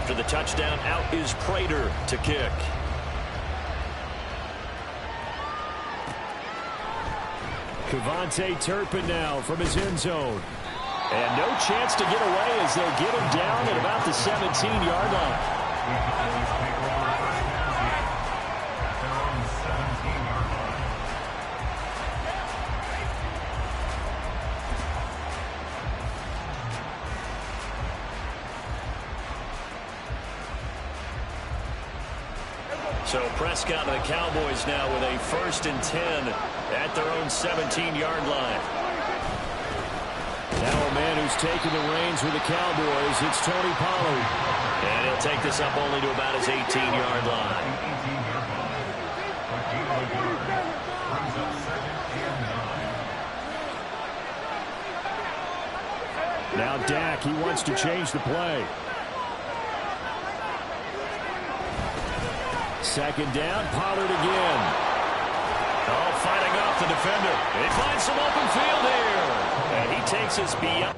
After the touchdown, out is Prater to kick. Kevontae Turpin now from his end zone. And no chance to get away as they'll get him down at about the 17-yard line. So Prescott and the Cowboys now with a 1st and 10 at their own 17-yard line. Now a man who's taken the reins with the Cowboys, it's Tony Pollard. And he'll take this up only to about his 18-yard line. Now Dak, he wants to change the play. 2nd down, Pollard again. Oh, fighting off the defender. He finds some open field here. And he takes us beyond.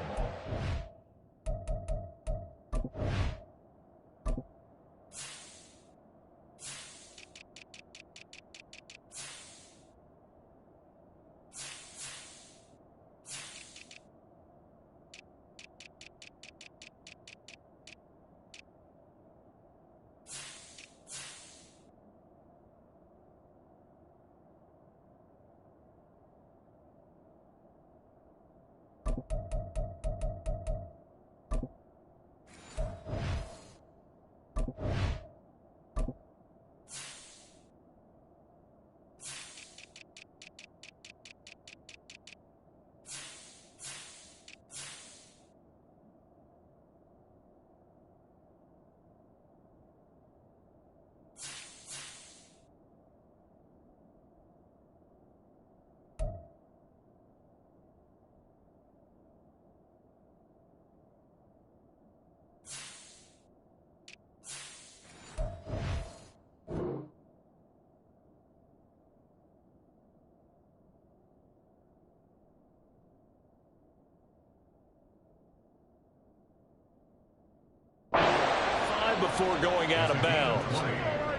Before going out of bounds.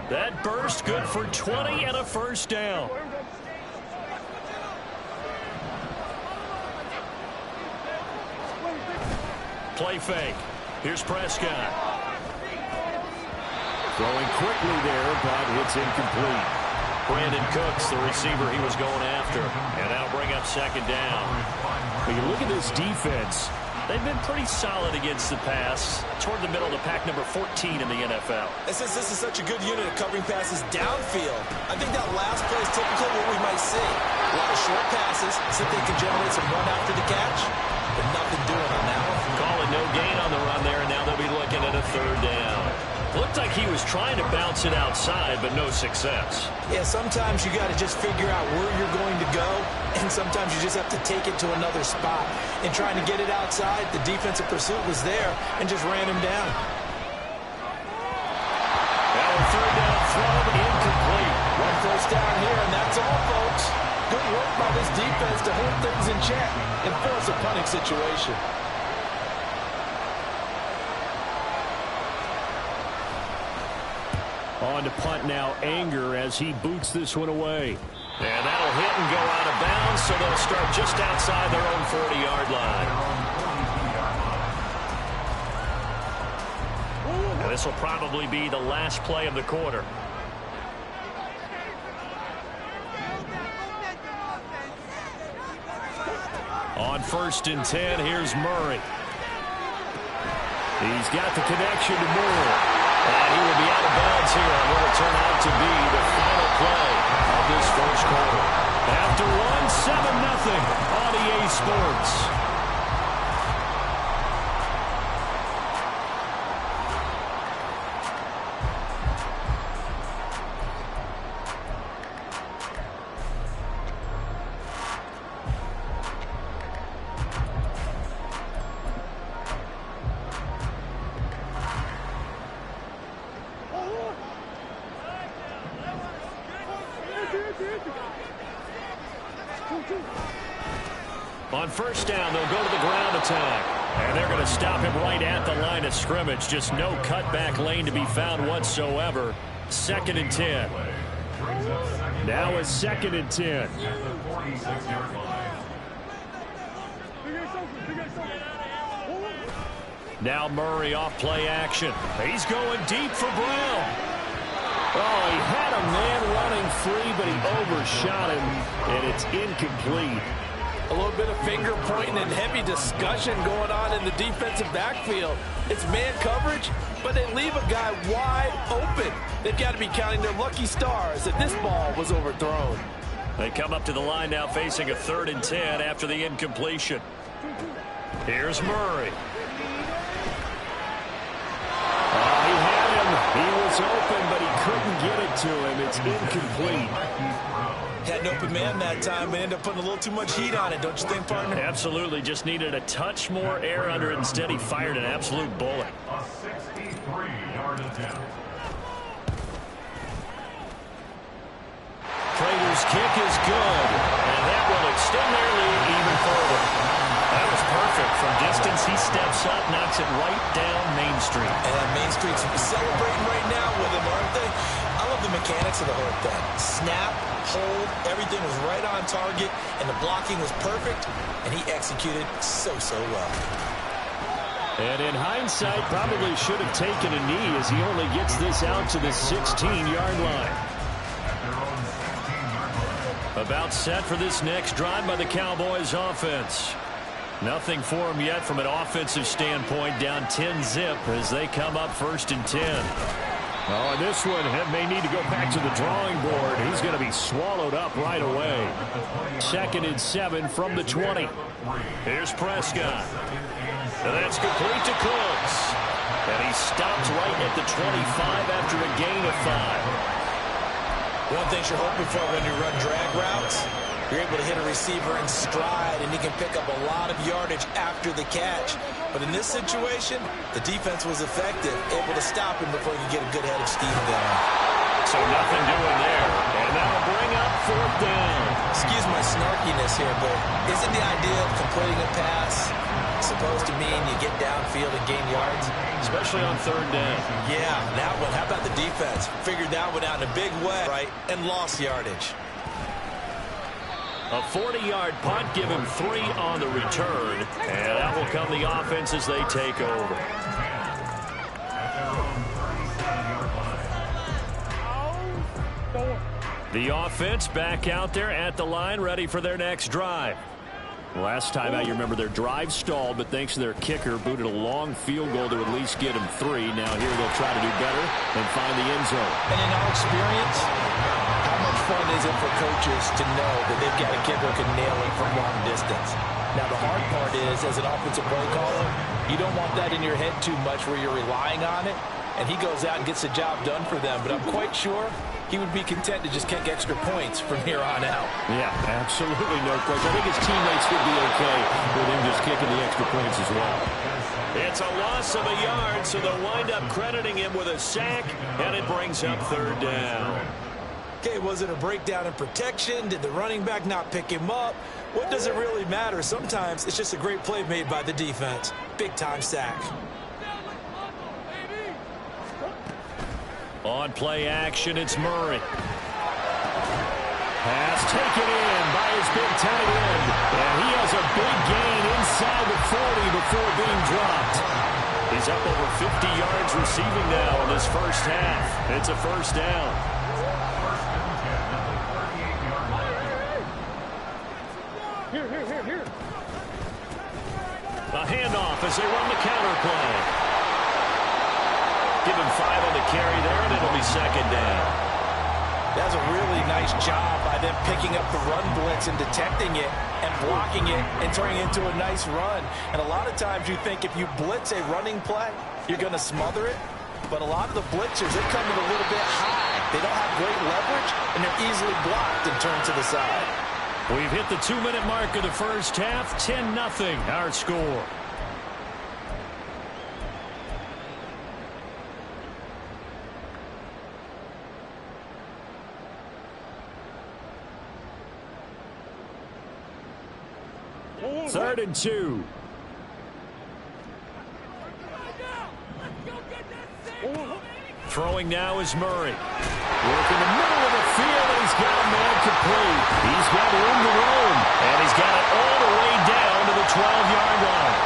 That burst good for 20 and a 1st down. Play fake. Here's Prescott. Throwing quickly there, but it's incomplete. Brandon Cooks, the receiver he was going after. And that'll bring up 2nd down. When you look at this defense, they've been pretty solid against the pass, toward the middle of the pack, number 14 in the NFL. And since this is such a good unit at covering passes downfield, I think that last play is typical of what we might see. A lot of short passes, so they can generate some run after the catch, but nothing doing on that one. Call it no gain on the run there, and now they'll be looking at a 3rd down. Looked like he was trying to bounce it outside, but no success. Yeah, sometimes you got to just figure out where you're going to go, and sometimes you just have to take it to another spot. In trying to get it outside, the defensive pursuit was there and just ran him down. Now a 3rd down throw, incomplete. 1 first down here, and that's all, folks. Good work by this defense to hold things in check and force a punting situation. on to punt now, Anger, as he boots this one away. And that'll hit and go out of bounds, so they'll start just outside their own 40-yard line. And this will probably be the last play of the quarter. On 1st and 10, here's Murray. He's got the connection to Moore. And he will be out of bounds here on what will turn out to be the final play of this first quarter. After one, 7-0 on EA Sports. On 1st down, they'll go to the ground attack. And they're going to stop him right at the line of scrimmage. Just no cutback lane to be found whatsoever. 2nd and 10. Now it's 2nd and 10. Now Murray off play action. He's going deep for Brown. Oh, he had a man running free, but he overshot him, and it's incomplete. A little bit of finger pointing and heavy discussion going on in the defensive backfield. It's man coverage, but they leave a guy wide open. They've got to be counting their lucky stars that this ball was overthrown. They come up to the line now facing a 3rd and 10 after the incompletion. Here's Murray. Oh, he had him. He was open, but he couldn't get it to him. It's incomplete. Had an open man that time, but ended up putting a little too much heat on it, don't you think, partner? Absolutely. Just needed a touch more air under it. Instead, he fired an absolute bullet. A 63-yard attempt. Prater's kick is good, and that will extend their lead even further. That was perfect. From distance, he steps up, knocks it right down Main Street. And Main Street's celebrating right now with him, aren't they? I love the mechanics of the whole thing. Snap, hold, everything was right on target, and the blocking was perfect, and he executed so well. And in hindsight, probably should have taken a knee as he only gets this out to the 16-yard line. About set for this next drive by the Cowboys offense. Nothing for him yet from an offensive standpoint, down 10-zip as they come up 1st and 10. Oh, and this one may need to go back to the drawing board. He's going to be swallowed up right away. 2nd and 7 from the 20. Here's Prescott. And that's complete to Cooks. And he stops right at the 25 after a gain of 5. One thing you're hoping for when you run drag routes, you're able to hit a receiver in stride, and he can pick up a lot of yardage after the catch. But in this situation, the defense was effective, able to stop him before he could get a good head of steam going. So nothing doing there. And that'll bring up 4th down. Excuse my snarkiness here, but isn't the idea of completing a pass supposed to mean you get downfield and gain yards? Especially on 3rd down. Yeah, that one. How about the defense? Figured that one out in a big way, right, and lost yardage. A 40-yard punt, give him 3 on the return. And that will come the offense as they take over. The offense back out there at the line, ready for their next drive. Last time out, you remember their drive stalled, but thanks to their kicker, booted a long field goal to at least get them 3. Now here they'll try to do better and find the end zone. And in our experience, how much fun is it for coaches to know that they've got a kicker who can nail it from long distance? Now the hard part is, as an offensive play caller, you don't want that in your head too much where you're relying on it, and he goes out and gets the job done for them. But I'm quite sure he would be content to just kick extra points from here on out. Yeah, absolutely no question. I think his teammates would be okay with him just kicking the extra points as well. It's a loss of a yard, so they'll wind up crediting him with a sack, and it brings up 3rd down. Okay, was it a breakdown in protection? Did the running back not pick him up? What does it really matter? Sometimes it's just a great play made by the defense. Big-time sack. On play action, it's Murray. Pass taken in by his big tight end. And he has a big gain inside the 40 before being dropped. He's up over 50 yards receiving now in this first half. It's a 1st down. Here. A handoff as they run the counter play. Give him 5 on the carry there, and it'll be 2nd down. That's a really nice job by them picking up the run blitz and detecting it and blocking it and turning it into a nice run. And a lot of times you think if you blitz a running play, you're going to smother it. But a lot of the blitzers, they come in a little bit high. They don't have great leverage, and they're easily blocked and turned to the side. We've hit the 2-minute mark of the first half. 10-0 our score. Third and 2. Throwing now is Murray. Working the middle of the field, and he's got a man complete. He's got room to roam, and he's got it all the way down to the 12-yard line.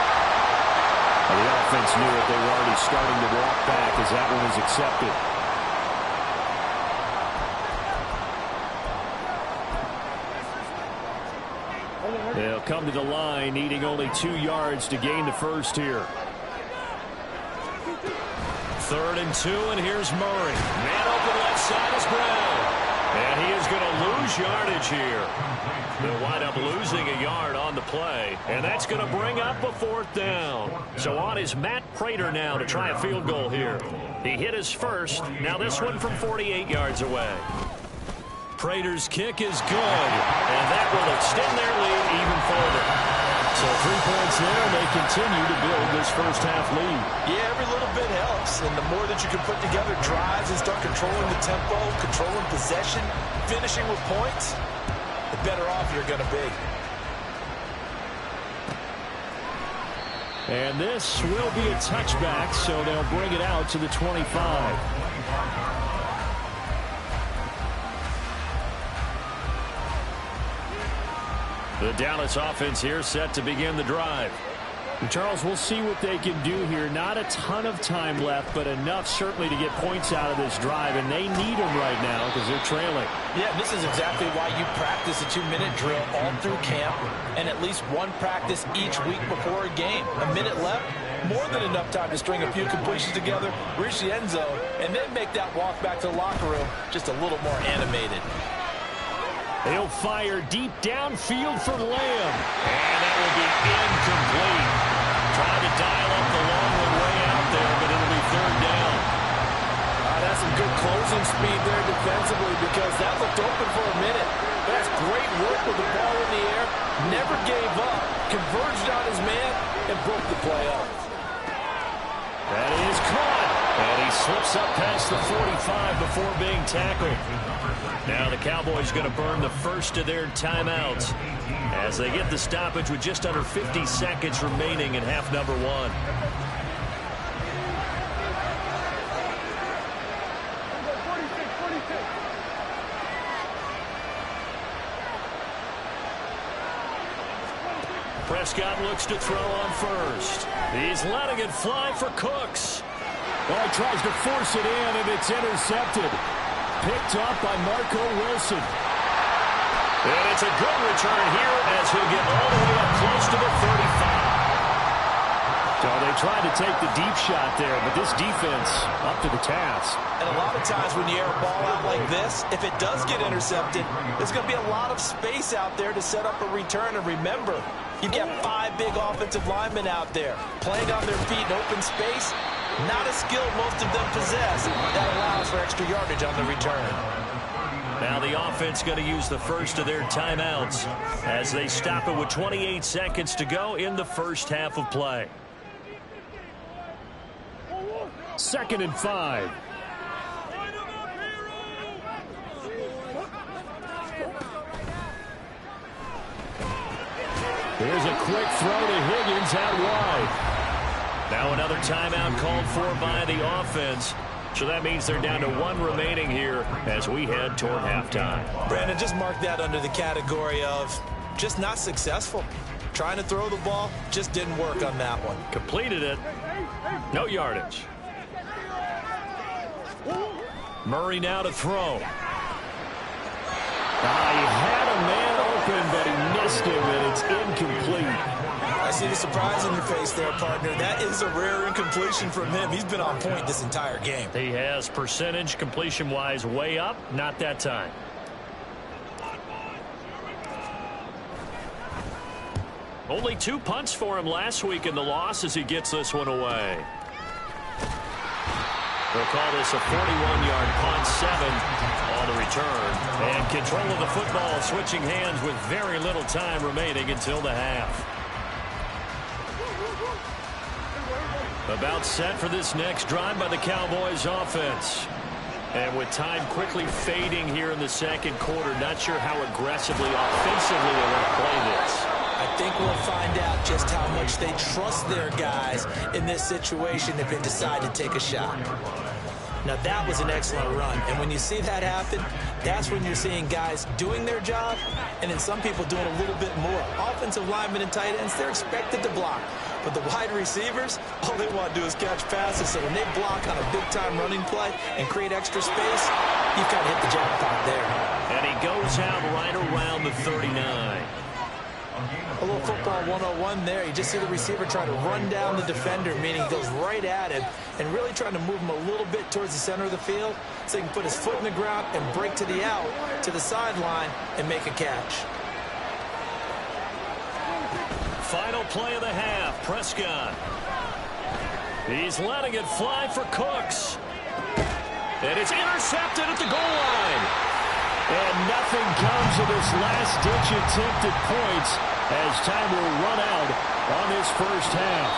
Well, the offense knew it. They were already starting to walk back as that one was accepted. They'll come to the line, needing only 2 yards to gain the first here. 3rd and 2, and here's Murray. Man open left side is Brown. And he is going to lose yardage here. They'll wind up losing a yard on the play, and that's going to bring up a 4th down. So on is Matt Prater now to try a field goal here. He hit his first. Now this one from 48 yards away. Prater's kick is good, and that will extend their lead even further. So 3 points there, and they continue to build this first half lead. Yeah, every little bit helps, and the more that you can put together drives and start controlling the tempo, controlling possession, finishing with points, the better off you're going to be. And this will be a touchback, so they'll bring it out to the 25. The Dallas offense here set to begin the drive. And Charles, we'll see what they can do here. Not a ton of time left, but enough certainly to get points out of this drive, and they need them right now because they're trailing. Yeah, this is exactly why you practice a 2-minute drill all through camp and at least one practice each week before a game. A minute left, more than enough time to string a few completions together, reach the end zone, and then make that walk back to the locker room just a little more animated. He'll fire deep downfield for Lamb. And that will be incomplete. Trying to dial up the long one way out there, but it'll be 3rd down. That's some good closing speed there defensively because that looked open for a minute. That's great work with the ball in the air. Never gave up. Converged on his man and broke the play up. That is caught. And he slips up past the 45 before being tackled. Now the Cowboys going to burn the first of their timeouts as they get the stoppage with just under 50 seconds remaining in half number 1. Prescott looks to throw on first. He's letting it fly for Cooks. Well, he tries to force it in, and it's intercepted. Picked up by Marco Wilson. And it's a good return here as he'll get all the way up close to the 35. So they tried to take the deep shot there, but this defense up to the task. And a lot of times when you air a ball out like this, if it does get intercepted, there's going to be a lot of space out there to set up a return. And remember, you've got 5 big offensive linemen out there playing on their feet in open space. Not a skill most of them possess. That allows for extra yardage on the return. Now the offense going to use the first of their timeouts as they stop it with 28 seconds to go in the first half of play. 2nd and 5. Here's a quick throw to Higgins out wide. Now another timeout called for by the offense. So that means they're down to 1 remaining here as we head toward halftime. Brandon, just mark that under the category of just not successful. Trying to throw the ball, just didn't work on that one. Completed it. No yardage. Murray now to throw. He had a man open, but he missed him, and it's incomplete. I see the surprise on your face there, partner. That is a rare incompletion from him. He's been on point this entire game. He has percentage completion-wise way up. Not that time. Only 2 punts for him last week in the loss as he gets this one away. They'll call this a 41-yard punt, 7 on the return. And control of the football switching hands with very little time remaining until the half. About set for this next drive by the Cowboys offense. And with time quickly fading here in the second quarter, not sure how aggressively offensively they want to play this. I think we'll find out just how much much they trust their guys in this situation if they decide to take a shot. Now, that was an excellent run. And when you see that happen, that's when you're seeing guys doing their job and then some people doing a little bit more. Offensive linemen and tight ends, they're expected to block. But the wide receivers, all they want to do is catch passes. So when they block on a big-time running play and create extra space, you've kind of hit the jackpot there. And he goes out right around the 39. A little football 101 there. You just see the receiver try to run down the defender, meaning he goes right at him and really trying to move him a little bit towards the center of the field so he can put his foot in the ground and break to the out, to the sideline, and make a catch. Final play of the half, Prescott. He's letting it fly for Cooks. And it's intercepted at the goal line. And nothing comes of this last-ditch attempt at points as time will run out on this first half.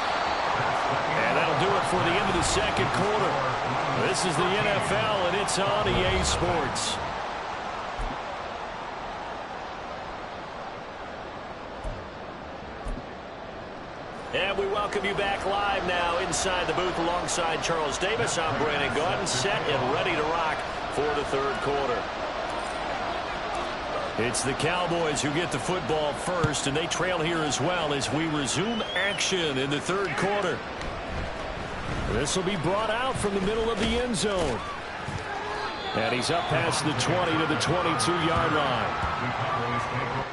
And that'll do it for the end of the second quarter. This is the NFL, and it's on EA Sports. And we welcome you back live now inside the booth alongside Charles Davis. I'm Brandon Gaudin, set and ready to rock for the third quarter. It's the Cowboys who get the football first, and they trail here as well as we resume action in the third quarter. This will be brought out from the middle of the end zone. And he's up past the 20 to the 22-yard line.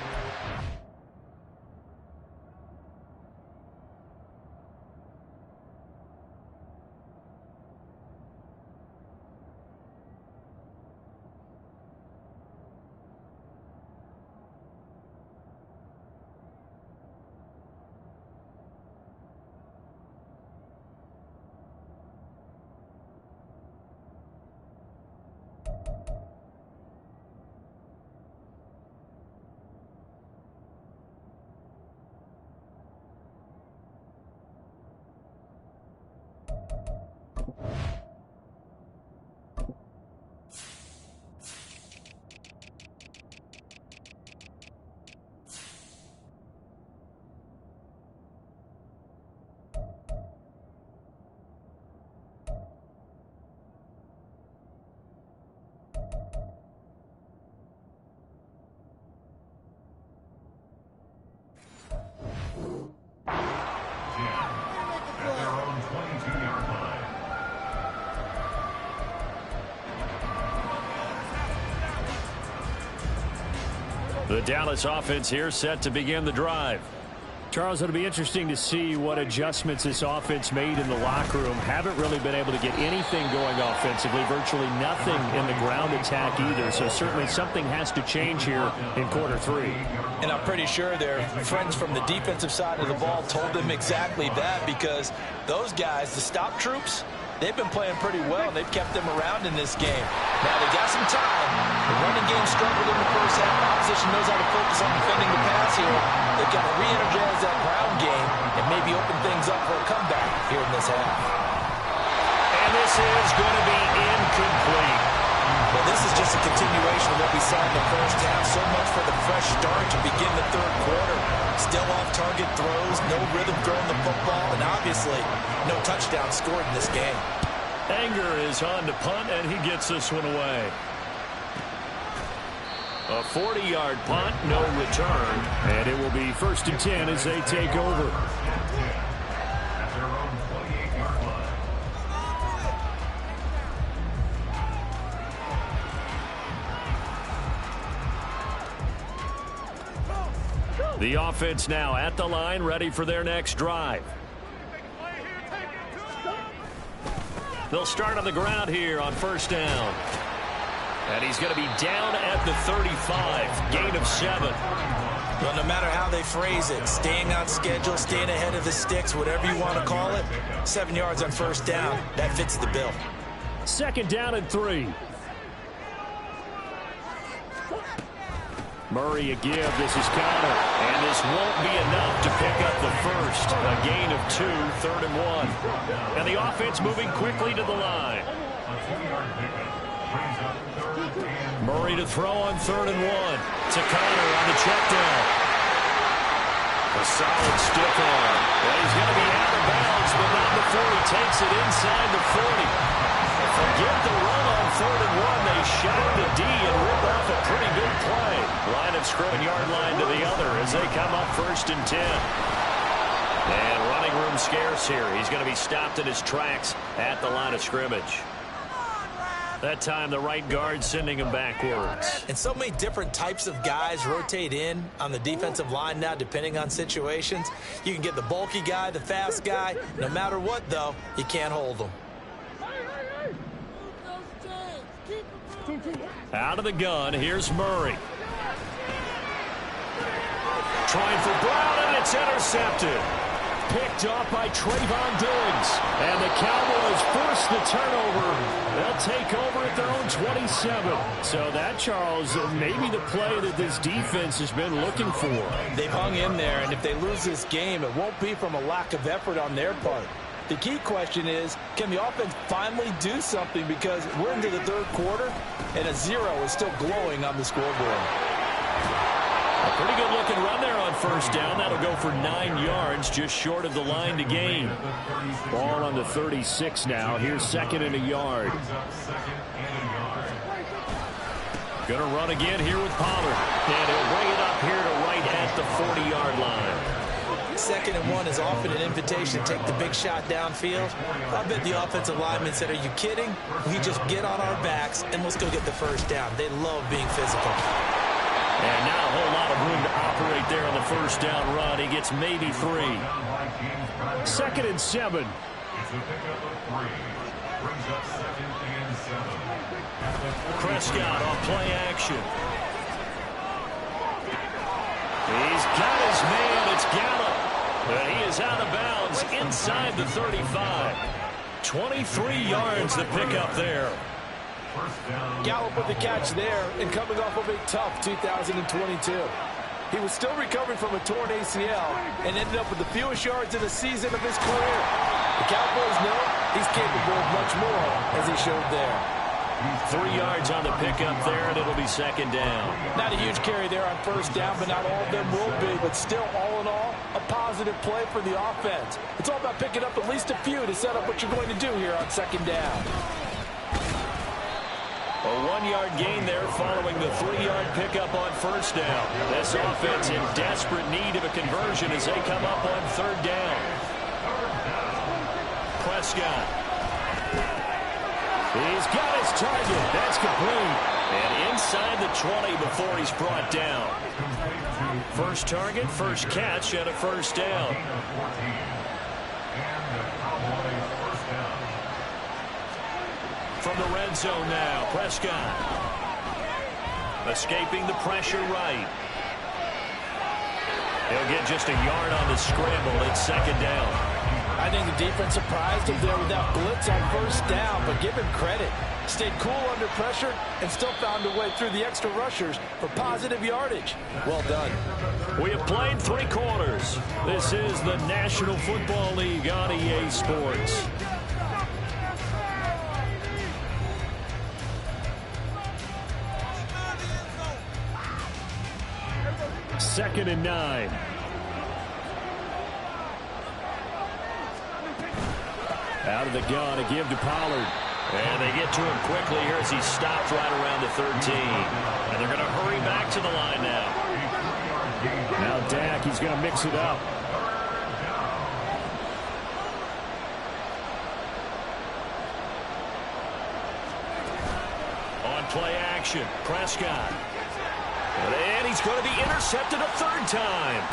The Dallas offense here set to begin the drive. Charles, it'll be interesting to see what adjustments this offense made in the locker room. Haven't really been able to get anything going offensively, virtually nothing in the ground attack either. So certainly something has to change here in quarter three. And I'm pretty sure their friends from the defensive side of the ball told them exactly that, because those guys, the stop troops, they've been playing pretty well. They've kept them around in this game. Now they got some time. The running game struggled in the first half. The opposition knows how to focus on defending the pass here. They've got to re-energize that ground game and maybe open things up for a comeback here in this half. And this is going to be incomplete. Well, this is just a continuation of what we saw in the first half. So much for the fresh start to begin the third quarter. Still off-target throws, no rhythm throwing the football, and obviously no touchdown scored in this game. Anger is on to punt, and he gets this one away. A 40-yard punt, no return, and it will be 1st and 10 as they take over. The offense now at the line, ready for their next drive. They'll start on the ground here on 1st down. And he's going to be down at the 35, gain of 7. Well, no matter how they phrase it, staying on schedule, staying ahead of the sticks, whatever you want to call it, 7 yards on 1st down, that fits the bill. 2nd down and 3. Murray a give. This is Connor. And this won't be enough to pick up the first. A gain of 2, 3rd and 1. And the offense moving quickly to the line. Murray to throw on 3rd and 1. To Connor on the check down. A solid stiff arm. 1-yard line to the other as they come up 1st and 10. And running room scarce here. He's going to be stopped in his tracks at the line of scrimmage. That time the right guard sending him backwards. And so many different types of guys rotate in on the defensive line now depending on situations. You can get the bulky guy, the fast guy. No matter what, though, you can't hold them. Out of the gun, here's Murray. Trying for Brown, and it's intercepted. Picked off by Trayvon Diggs. And the Cowboys force the turnover. They'll take over at their own 27. So that, Charles, maybe the play that this defense has been looking for. They've hung in there, and if they lose this game, it won't be from a lack of effort on their part. The key question is, can the offense finally do something? Because we're into the 3rd quarter, and a 0 is still glowing on the scoreboard. A pretty good-looking run there on 1st down. That'll go for 9 yards, just short of the line to gain. Ball on the 36 now. Here's 2nd and a yard. Going to run again here with Pollard. And he'll bring it up here to right at the 40-yard line. 2nd and 1 is often an invitation to take the big shot downfield. I bet the offensive linemen said, are you kidding? We just get on our backs and let's go get the 1st down. They love being physical. And now a whole lot of room to operate there on the 1st down run. He gets maybe 3. 2nd and 7. It's a pickup of 3. Brings up 2nd and 7. Prescott on play action. He's got his man. It's Gallup. But he is out of bounds inside the 35. 23 yards the pickup there. Gallup with the catch there and coming off of a tough 2022. He was still recovering from a torn ACL and ended up with the fewest yards in the season of his career. The Cowboys know he's capable of much more, as he showed there. 3 yards on the pickup there, and it'll be 2nd down. Not a huge carry there on 1st down, but not all of them will be. But still, all in all, a positive play for the offense. It's all about picking up at least a few to set up what you're going to do here on 2nd down. A 1-yard gain there following the 3-yard pickup on 1st down. This offense in desperate need of a conversion as they come up on 3rd down. Prescott. He's got his target. That's complete. And inside the 20 before he's brought down. First target, first catch, and a 1st down. From the red zone now, Prescott. Escaping the pressure right. He'll get just a yard on the scramble. It's 2nd down. I think the defense surprised him there with that blitz on 1st down, but give him credit. Stayed cool under pressure and still found a way through the extra rushers for positive yardage. Well done. We have played 3 quarters. This is the National Football League on EA Sports. Second and 9. Out of the gun, a give to Pollard. And they get to him quickly here as he stops right around the 13. And they're going to hurry back to the line now. Now Dak, he's going to mix it up. On play action, Prescott. And he's going to be intercepted a 3rd time.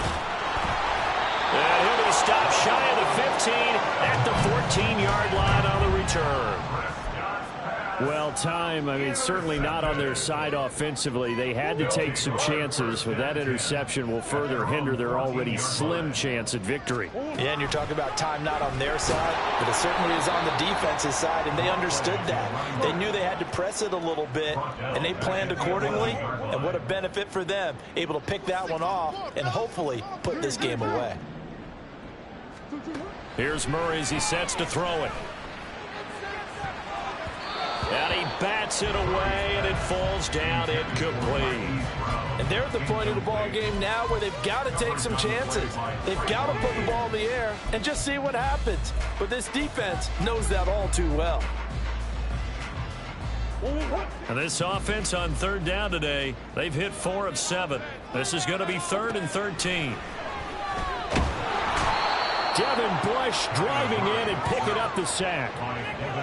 And he'll be stopped shy of the 15 at the 14-yard line on the return. Well, time, I mean, certainly not on their side offensively. They had to take some chances, but that interception will further hinder their already slim chance at victory. Yeah, and you're talking about time not on their side, but it certainly is on the defense's side, and they understood that. They knew they had to press it a little bit, and they planned accordingly, and what a benefit for them, able to pick that one off and hopefully put this game away. Here's Murray as he sets to throw it. And he bats it away, and it falls down incomplete. And they're at the point of the ball game now where they've got to take some chances. They've got to put the ball in the air and just see what happens. But this defense knows that all too well. And this offense on third down today, they've hit 4 of 7. This is going to be 3rd and 13. Devin Bush driving in and picking up the sack.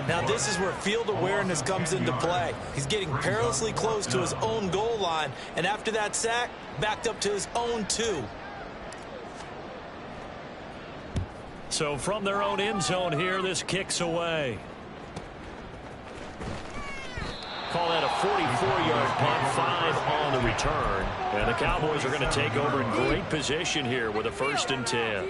Now this is where field awareness comes into play. He's getting perilously close to his own goal line, and after that sack, backed up to his own 2. So from their own end zone here, this kicks away. Call that a 44-yard punt, 5 on the return. And the Cowboys are going to take over in great position here with a 1st and 10.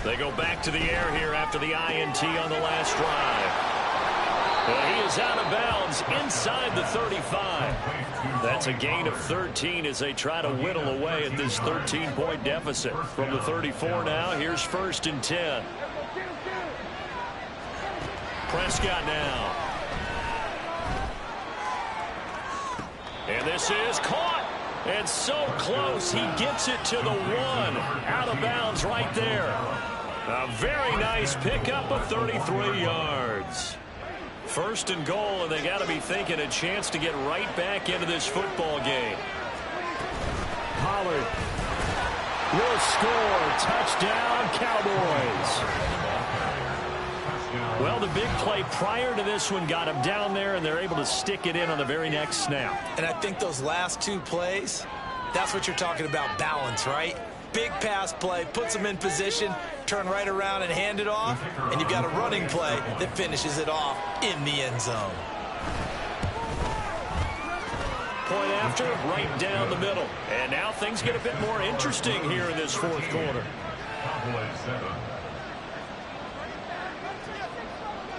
They go back to the air here after the INT on the last drive. Well, he is out of bounds inside the 35. That's a gain of 13 as they try to whittle away at this 13-point deficit. From the 34 now, here's 1st and 10. Prescott now. And this is caught. And so close, he gets it to the 1. Out of bounds right there. A very nice pickup of 33 yards. 1st and goal, and they got to be thinking a chance to get right back into this football game. Pollard will score. Touchdown, Cowboys. Well, the big play prior to this one got him down there, and they're able to stick it in on the very next snap. And I think those last 2 plays, that's what you're talking about, balance, right? Big pass play, puts them in position, turn right around and hand it off, and you've got a running play that finishes it off in the end zone. Point after, right down the middle. And now things get a bit more interesting here in this 4th quarter.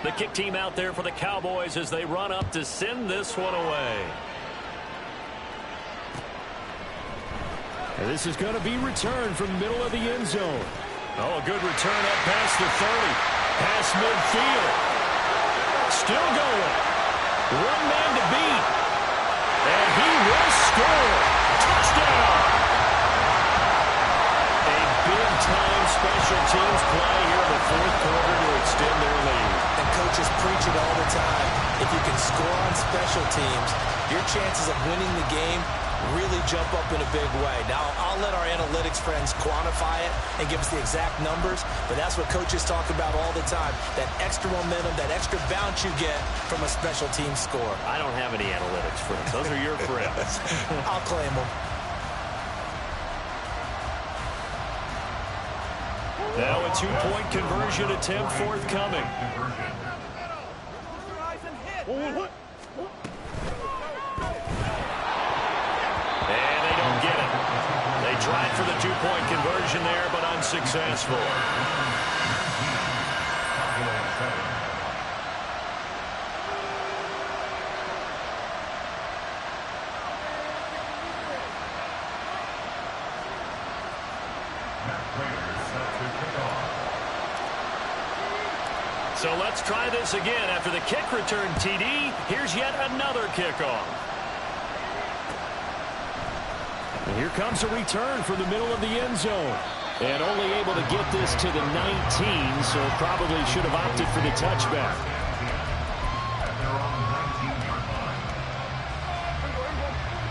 The kick team out there for the Cowboys as they run up to send this one away. And this is going to be returned from the middle of the end zone. Oh, a good return up past the 30. Past midfield. Still going. 1 man to beat. And he will score. Touchdown. A big-time special teams play here in the 4th quarter to extend their lead. And coaches preach it all the time. If you can score on special teams, your chances of winning the game really jump up in a big way. Now, I'll let our analytics friends quantify it and give us the exact numbers, but that's what coaches talk about all the time, that extra momentum, that extra bounce you get from a special team score. I don't have any analytics friends. Those are your friends. I'll claim them. Now a 2-point conversion attempt forthcoming. And they don't get it. They tried for the 2-point conversion there, but unsuccessful. So let's try this again. After the kick return TD, here's yet another kickoff. And here comes a return from the middle of the end zone. And only able to get this to the 19, so probably should have opted for the touchback.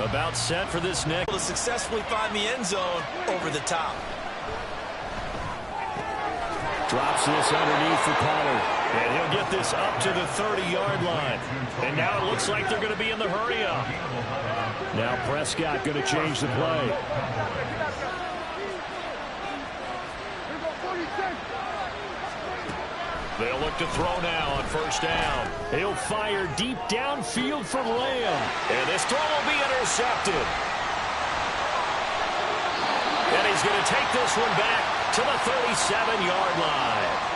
About set for this next. To successfully find the end zone over the top. Drops this underneath for Pollard. And he'll get this up to the 30-yard line. And now it looks like they're going to be in the hurry-up. Now Prescott going to change the play. They'll look to throw now on first down. He'll fire deep downfield for Lamb. And this throw will be intercepted. And he's going to take this one back to the 37-yard line.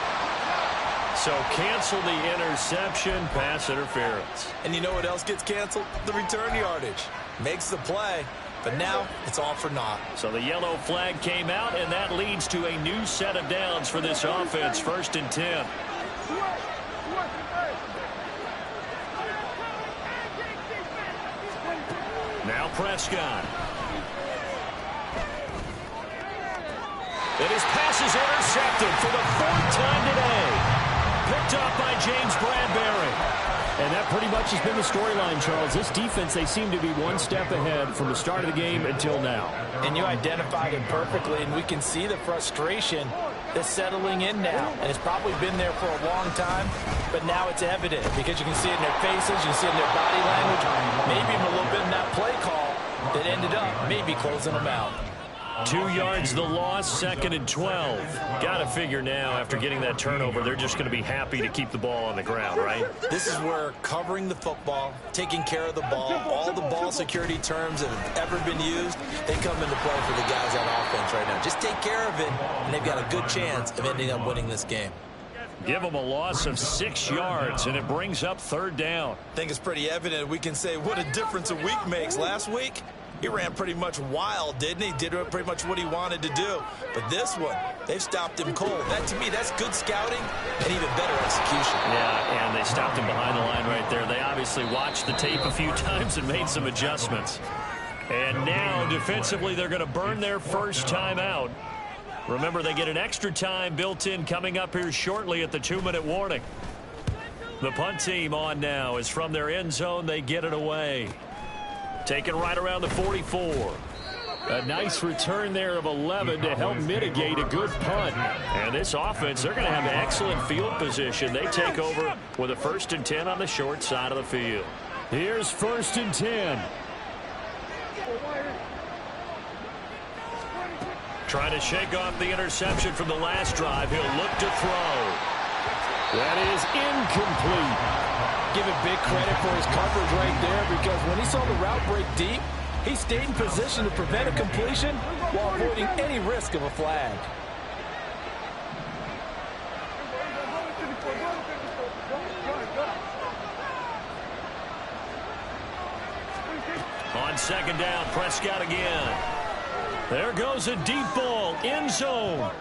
So cancel the interception, pass interference. And you know what else gets canceled? The return yardage. Makes the play, but now it's all for naught. So the yellow flag came out, and that leads to a new set of downs for this offense, 1st and 10. Now Prescott. And his pass is intercepted for the 4th time today. Picked up by James Bradbury. And that pretty much has been the storyline, Charles. This defense, they seem to be one step ahead from the start of the game until now. And you identified it perfectly, and we can see the frustration that's settling in now. And it's probably been there for a long time, but now it's evident because you can see it in their faces, you can see it in their body language, maybe even a little bit in that play call that ended up maybe closing them out. 2 yards the loss, 2nd and 12. Got to figure now, after getting that turnover, they're just going to be happy to keep the ball on the ground, right? This is where covering the football, taking care of the ball, all the ball security terms that have ever been used, they come into play for the guys on offense right now. Just take care of it, and they've got a good chance of ending up winning this game. Give them a loss of 6 yards, and it brings up 3rd down. I think it's pretty evident. We can say what a difference a week makes. Last week, he ran pretty much wild, didn't he? Did pretty much what he wanted to do. But this one, they've stopped him cold. That, to me, that's good scouting and even better execution. Yeah, and they stopped him behind the line right there. They obviously watched the tape a few times and made some adjustments. And now, defensively, they're going to burn their first time out. Remember, they get an extra time built in coming up here shortly at the 2-minute warning. The punt team on now is from their end zone. They get it away. Taken right around the 44. A nice return there of 11 to help mitigate a good punt. And this offense, they're going to have excellent field position. They take over with a 1st and 10 on the short side of the field. Here's 1st and 10. Trying to shake off the interception from the last drive. He'll look to throw. That is incomplete. Give it big credit for his coverage right there, because when he saw the route break deep, he stayed in position to prevent a completion while avoiding any risk of a flag. On 2nd down, Prescott again. There goes a deep ball, end zone.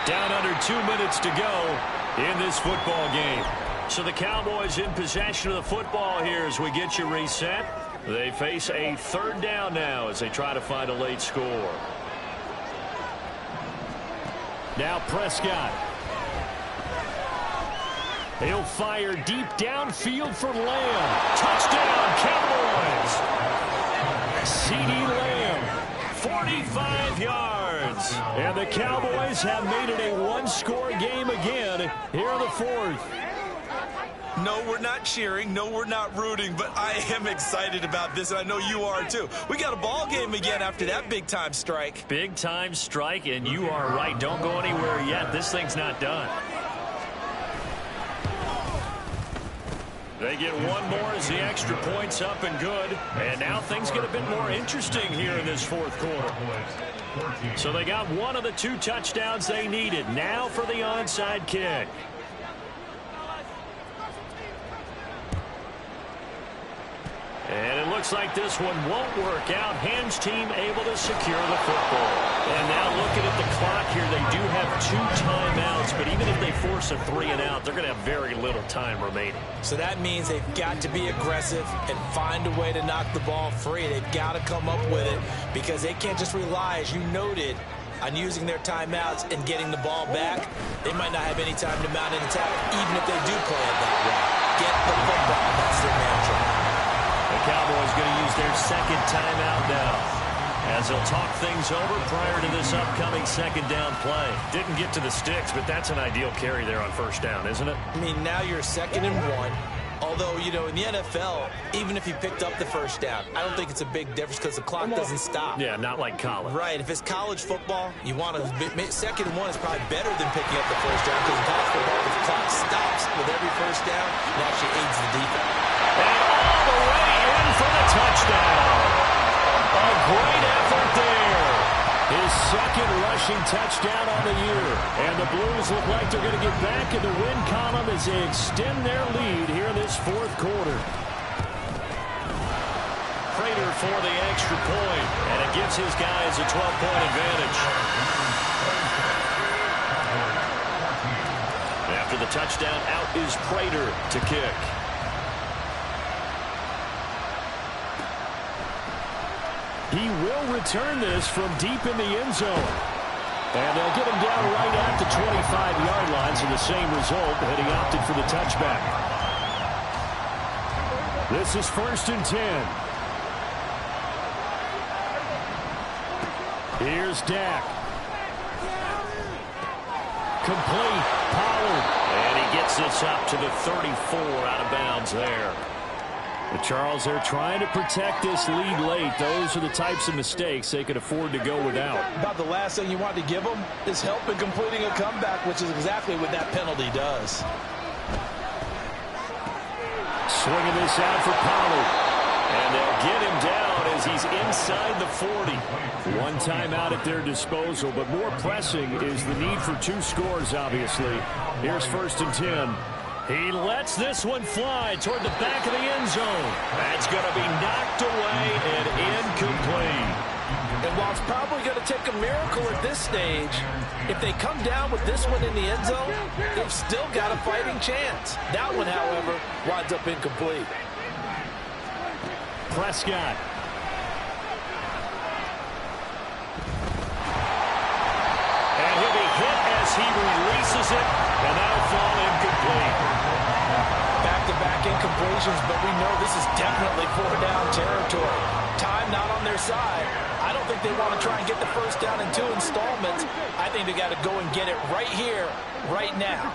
Down under 2 minutes to go in this football game. So the Cowboys in possession of the football here as we get you reset. They face a 3rd down now as they try to find a late score. Now Prescott. He'll fire deep downfield for Lamb. Touchdown, Cowboys! CeeDee Lamb. 45 yards. And the Cowboys have made it a one-score game again here in the 4th. No, we're not cheering. No, we're not rooting. But I am excited about this, and I know you are too. We got a ball game again after that big-time strike. Big-time strike, and you are right. Don't go anywhere yet. This thing's not done. They get one more as the extra point's up and good. And now things get a bit more interesting here in this 4th quarter. So they got one of the 2 touchdowns they needed. Now for the onside kick. And it looks like this one won't work out. Hams team able to secure the football. And now looking at the clock here, they do have 2 timeouts, but even if they force a 3-and-out, they're going to have very little time remaining. So that means they've got to be aggressive and find a way to knock the ball free. They've got to come up with it because they can't just rely, as you noted, on using their timeouts and getting the ball back. They might not have any time to mount an attack, even if they do play it that way. Get the football. That's their mantra. The Cowboys going to use their 2nd timeout now as they'll talk things over prior to this upcoming 2nd down play. Didn't get to the sticks, but that's an ideal carry there on 1st down, isn't it? I mean, now you're 2nd and 1. Although, you know, in the NFL, even if you picked up the 1st down, I don't think it's a big difference because the clock doesn't stop. Yeah, not like college. Right. If it's college football, you want to 2nd and 1 is probably better than picking up the 1st down because in college football, the clock stops with every 1st down and actually aids the defense. And all the way in for the touchdown. A great effort there. His 2nd rushing touchdown on the year. And the Blues look like they're going to get back in the win column as they extend their lead here in this 4th quarter. Prater for the extra point, and it gives his guys a 12-point advantage. After the touchdown, out is Prater to kick. He will return this from deep in the end zone. And they'll get him down right at the 25-yard line, so the same result, and he opted for the touchback. This is 1st and 10. Here's Dak. Complete. Pollard. And he gets this up to the 34 out of bounds there. But Charles, they're trying to protect this lead late. Those are the types of mistakes they could afford to go without. About the last thing you want to give them is help in completing a comeback, which is exactly what that penalty does. Swinging this out for Pollard. And they'll get him down as he's inside the 40. One timeout at their disposal, but more pressing is the need for 2 scores, obviously. Here's 1st and 10. He lets this one fly toward the back of the end zone. That's going to be knocked away and incomplete. And while it's probably going to take a miracle at this stage, if they come down with this one in the end zone, they've still got a fighting chance. That one, however, winds up incomplete. Prescott. And he'll be hit as he releases it, and that'll fall incomplete. Back-to-back incompletions, but we know this is definitely 4-down territory. Time not on their side. I don't think they want to try and get the first down in 2 installments. I think they got to go and get it right here, right now.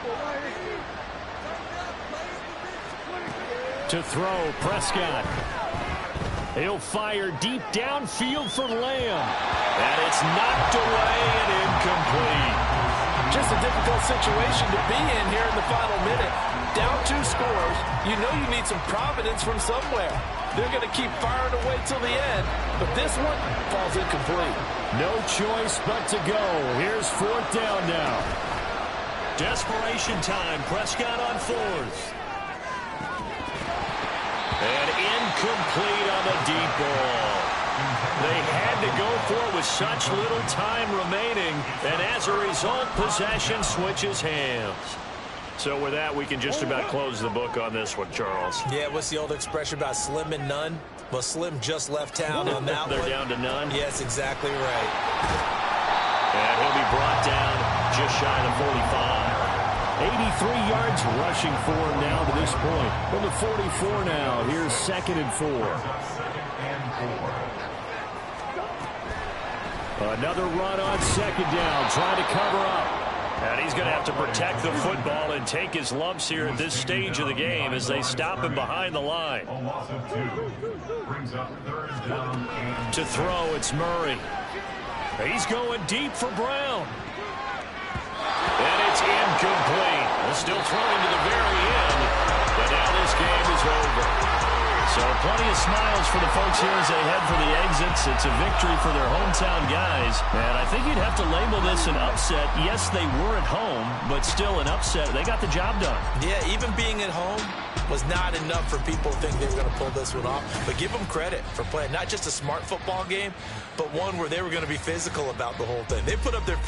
To throw, Prescott. He'll fire deep downfield for Lamb. And it's knocked away and incomplete. Just a difficult situation to be in here in the final minute. Down 2 scores. You know you need some providence from somewhere. They're going to keep firing away till the end. But this one falls incomplete. No choice but to go. Here's 4th down now. Desperation time. Prescott on 4th. And incomplete on the deep ball. They had to go for it with such little time remaining, and as a result, possession switches hands. So with that, we can just about close the book on this one, Charles. Yeah, what's the old expression about slim and none? Well, Slim just left town on that They're one. down to none? Yes, exactly right. And he'll be brought down just shy of the 45. 83 yards rushing for him now to this point. From the 44 now, here's 2nd and 4. Another run on 2nd down, trying to cover up. And he's going to have to protect the football and take his lumps here at this stage of the game as they stop him behind the line. To throw, it's Murray. He's going deep for Brown. And it's incomplete. They're still throwing to the very end, but now this game is over. So plenty of smiles for the folks here as they head for the exits. It's a victory for their hometown guys. And I think you'd have to label this an upset. Yes, they were at home, but still an upset. They got the job done. Yeah, even being at home was not enough for people to think they were going to pull this one off. But give them credit for playing not just a smart football game, but one where they were going to be physical about the whole thing. They put up their